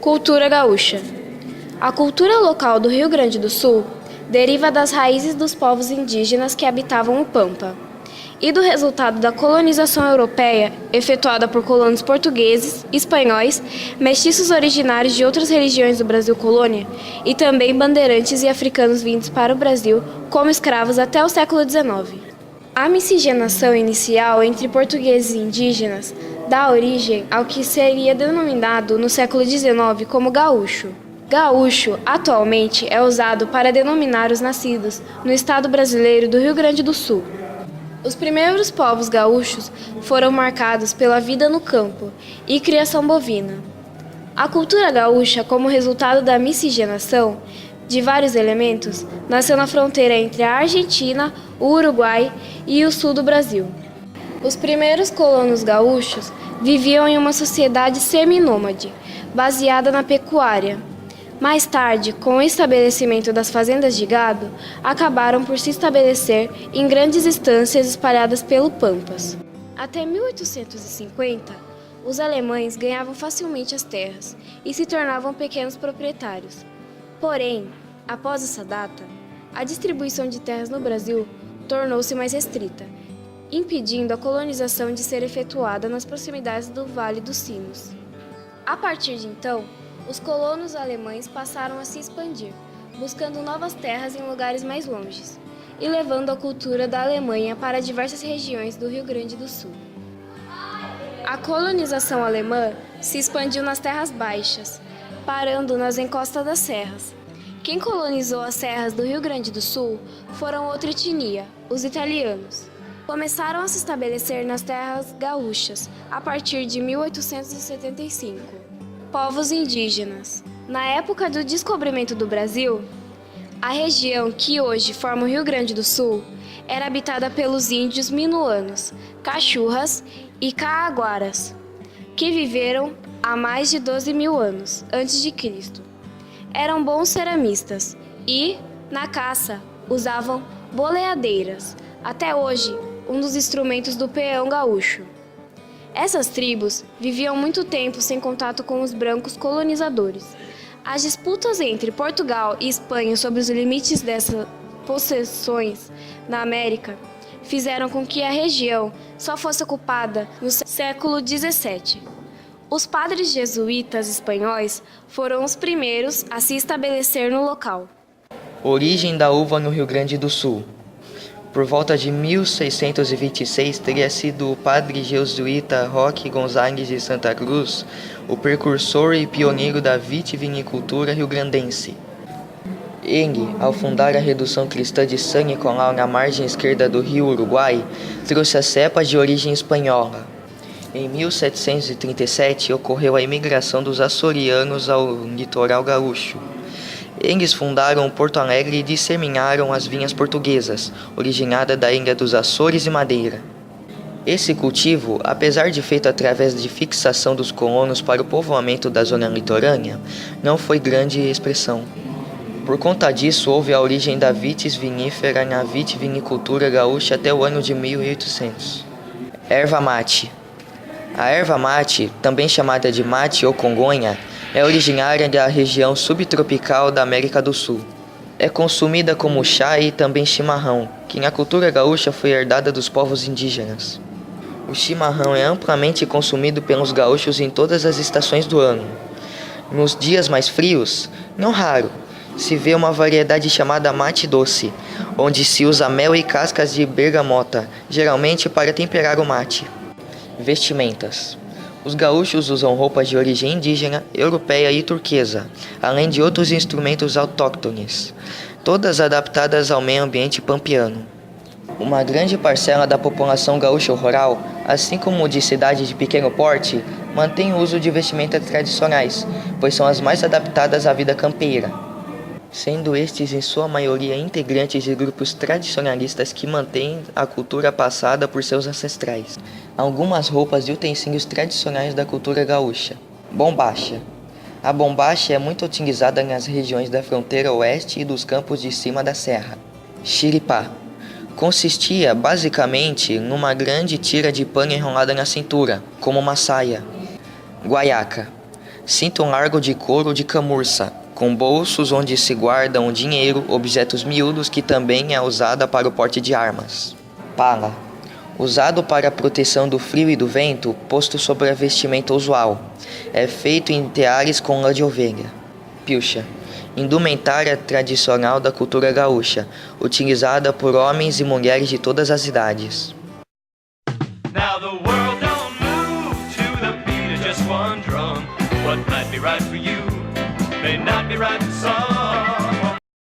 Cultura gaúcha. A cultura local do Rio Grande do Sul deriva das raízes dos povos indígenas que habitavam o Pampa e do resultado da colonização europeia efetuada por colonos portugueses, espanhóis, mestiços originários de outras regiões do Brasil colônia e também bandeirantes e africanos vindos para o Brasil como escravos até o século XIX. A miscigenação inicial entre portugueses e indígenas dá origem ao que seria denominado no século XIX como gaúcho. Gaúcho, atualmente, é usado para denominar os nascidos no estado brasileiro do Rio Grande do Sul. Os primeiros povos gaúchos foram marcados pela vida no campo e criação bovina. A cultura gaúcha, como resultado da miscigenação de vários elementos, nasceu na fronteira entre a Argentina, o Uruguai e o sul do Brasil. Os primeiros colonos gaúchos viviam em uma sociedade seminômade, baseada na pecuária. Mais tarde, com o estabelecimento das fazendas de gado, acabaram por se estabelecer em grandes estâncias espalhadas pelo Pampas. Até 1850, os alemães ganhavam facilmente as terras e se tornavam pequenos proprietários. Porém, após essa data, a distribuição de terras no Brasil tornou-se mais restrita, impedindo a colonização de ser efetuada nas proximidades do Vale dos Sinos. A partir de então, os colonos alemães passaram a se expandir, buscando novas terras em lugares mais longes e levando a cultura da Alemanha para diversas regiões do Rio Grande do Sul. A colonização alemã se expandiu nas terras baixas, parando nas encostas das serras. Quem colonizou as serras do Rio Grande do Sul foram outra etnia, os italianos. Começaram a se estabelecer nas terras gaúchas a partir de 1875. Povos indígenas. Na época do descobrimento do Brasil, a região que hoje forma o Rio Grande do Sul era habitada pelos índios minuanos, cachurras e caaguaras, que viveram há mais de 12 mil anos antes de Cristo. Eram bons ceramistas e, na caça, usavam boleadeiras, até hoje um dos instrumentos do peão gaúcho. Essas tribos viviam muito tempo sem contato com os brancos colonizadores. As disputas entre Portugal e Espanha sobre os limites dessas possessões na América fizeram com que a região só fosse ocupada no século XVII. Os padres jesuítas espanhóis foram os primeiros a se estabelecer no local. Origem da uva no Rio Grande do Sul. Por volta de 1626, teria sido o padre jesuíta Roque Gonzalez de Santa Cruz o precursor e pioneiro da vitivinicultura rio-grandense. Ele, ao fundar a redução cristã de San Nicolau na margem esquerda do rio Uruguai, trouxe as cepas de origem espanhola. Em 1737, ocorreu a imigração dos açorianos ao litoral gaúcho. Eles fundaram Porto Alegre e disseminaram as vinhas portuguesas, originada da ilha dos Açores e Madeira. Esse cultivo, apesar de feito através de fixação dos colonos para o povoamento da zona litorânea, não foi grande expressão. Por conta disso, houve a origem da vitis vinífera na vitivinicultura gaúcha até o ano de 1800. Erva mate. A erva mate, também chamada de mate ou congonha, é originária da região subtropical da América do Sul. É consumida como chá e também chimarrão, que na cultura gaúcha foi herdada dos povos indígenas. O chimarrão é amplamente consumido pelos gaúchos em todas as estações do ano. Nos dias mais frios, não raro, se vê uma variedade chamada mate doce, onde se usa mel e cascas de bergamota, geralmente para temperar o mate. Vestimentas. Os gaúchos usam roupas de origem indígena, europeia e turquesa, além de outros instrumentos autóctones, todas adaptadas ao meio ambiente pampeano. Uma grande parcela da população gaúcha rural, assim como de cidades de pequeno porte, mantém o uso de vestimentas tradicionais, pois são as mais adaptadas à vida campeira, sendo estes em sua maioria integrantes de grupos tradicionalistas que mantêm a cultura passada por seus ancestrais. Algumas roupas e utensílios tradicionais da cultura gaúcha. Bombacha. A bombacha é muito utilizada nas regiões da fronteira oeste e dos campos de cima da serra. Xiripá. Consistia, basicamente, numa grande tira de pano enrolada na cintura, como uma saia. Guaiaca. Cinto largo de couro de camurça, com bolsos onde se guardam dinheiro, objetos miúdos que também é usada para o porte de armas. Pala, usado para a proteção do frio e do vento, posto sobre a vestimenta usual. É feito em teares com lã de ovelha. Pilcha, indumentária tradicional da cultura gaúcha, utilizada por homens e mulheres de todas as idades. Now the world don't move to the beat of just one drum. What might be right for you may not be right for some.